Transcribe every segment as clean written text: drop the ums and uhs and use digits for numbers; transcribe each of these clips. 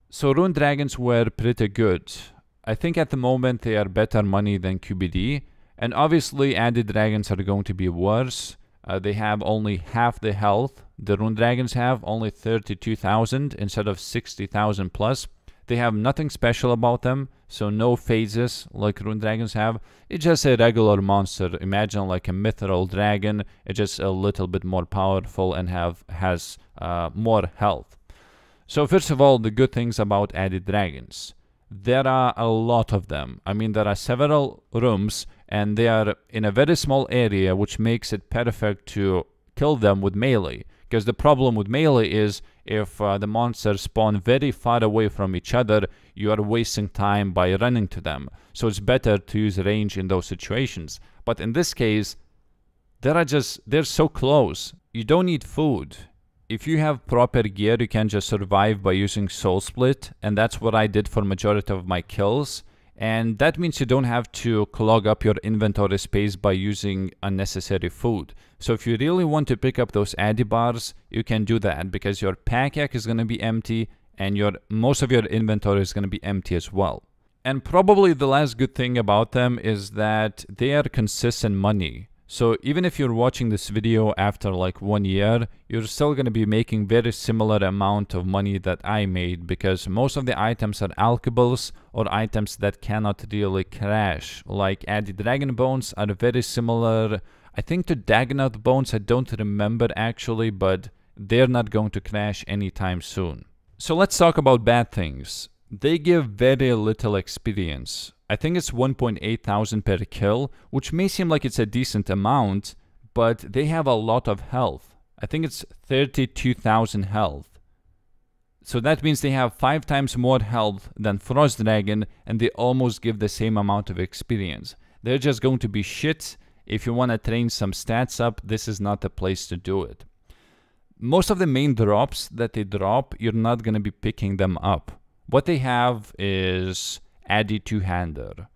So rune dragons were pretty good. I think at the moment they are better money than QBD. And obviously added dragons are going to be worse. They have only half the health. The rune dragons have only 32,000 instead of 60,000 plus. They have nothing special about them, so no phases like rune dragons have. It's just a regular monster. Imagine like a mithril dragon. It's just a little bit more powerful and has more health. So first of all, the good things about added dragons. There are a lot of them. I mean, there are several rooms and they are in a very small area, which makes it perfect to kill them with melee. Because the problem with melee is if the monsters spawn very far away from each other, you are wasting time by running to them. So it's better to use range in those situations. But in this case, they're so close. You don't need food. If you have proper gear, you can just survive by using Soul Split, and that's what I did for majority of my kills. And that means you don't have to clog up your inventory space by using unnecessary food. So if you really want to pick up those addy bars, you can do that because your pack is going to be empty and most of your inventory is going to be empty as well. And probably the last good thing about them is that they are consistent money. So even if you're watching this video after like 1 year, you're still going to be making very similar amount of money that I made because most of the items are alchables or items that cannot really crash. Like added dragon bones are very similar, I think, to Dagonoth bones. I don't remember actually, but they're not going to crash anytime soon. So let's talk about bad things. They give very little experience. I think it's 1.8 thousand per kill, which may seem like it's a decent amount, but they have a lot of health. I think it's 32,000 health. So that means they have 5 times more health than Frost Dragon, and they almost give the same amount of experience. They're just going to be shit. If you want to train some stats up, this is not the place to do it. Most of the main drops that they drop, you're not going to be picking them up. What they have is Addy two-hander.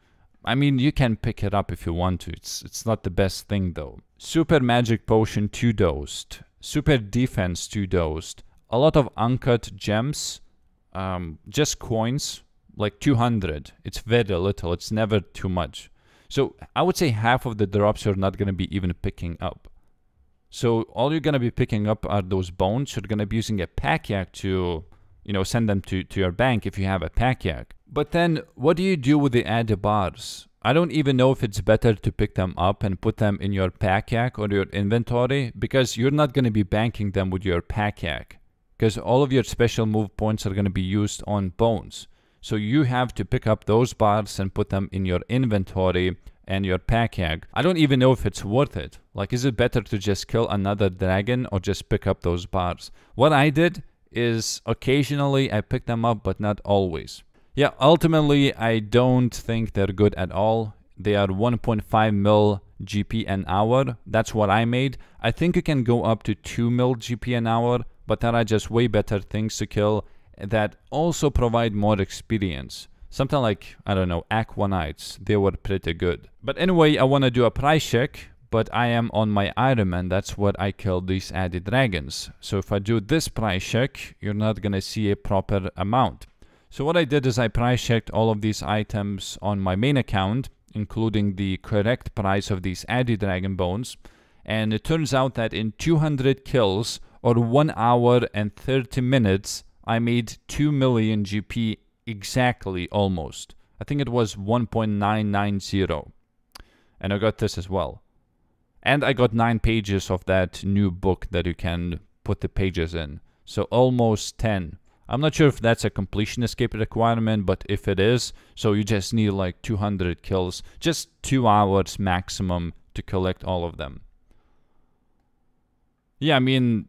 I mean, you can pick it up if you want to. It's not the best thing though. Super magic potion 2-dosed. Super defense 2-dosed. A lot of uncut gems. Just coins. Like 200. It's very little. It's never too much. So I would say half of the drops you're not going to be even picking up. So all you're going to be picking up are those bones. You're going to be using a pack yak to, send them to your bank if you have a pack yak. But then, what do you do with the addy bars? I don't even know if it's better to pick them up and put them in your pack yak or your inventory, because you're not going to be banking them with your pack yak. Because all of your special move points are going to be used on bones. So you have to pick up those bars and put them in your inventory and your pack yak. I don't even know if it's worth it. Like, is it better to just kill another dragon or just pick up those bars? What I did is occasionally I picked them up, but not always. Yeah, ultimately, I don't think they're good at all. They are 1.5 mil GP an hour. That's what I made. I think you can go up to 2 mil GP an hour, but there are just way better things to kill that also provide more experience. Something like, I don't know, Aquanites. They were pretty good. But anyway, I want to do a price check, but I am on my Adamant. That's what I killed these added dragons. So if I do this price check, you're not going to see a proper amount. So what I did is I price checked all of these items on my main account, including the correct price of these added dragon bones. And it turns out that in 200 kills, or 1 hour and 30 minutes, I made 2 million GP exactly, almost. I think it was 1.990. And I got this as well. And I got 9 pages of that new book that you can put the pages in. So almost 10. I'm not sure if that's a completion escape requirement, but if it is, so you just need like 200 kills, just 2 hours maximum to collect all of them. Yeah, I mean,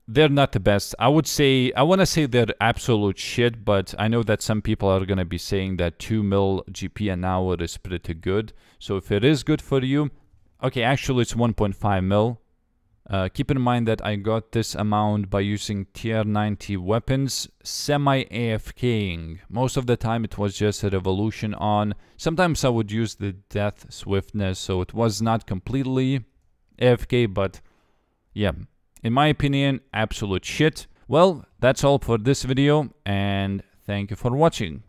they're not the best. I want to say they're absolute shit, but I know that some people are going to be saying that 2 mil GP an hour is pretty good. So if it is good for you, okay, actually it's 1.5 mil. Keep in mind that I got this amount by using tier 90 weapons, semi-AFKing. Most of the time it was just a revolution on. Sometimes I would use the death swiftness, so it was not completely AFK, but yeah, in my opinion, absolute shit. Well, that's all for this video, and Thank you for watching.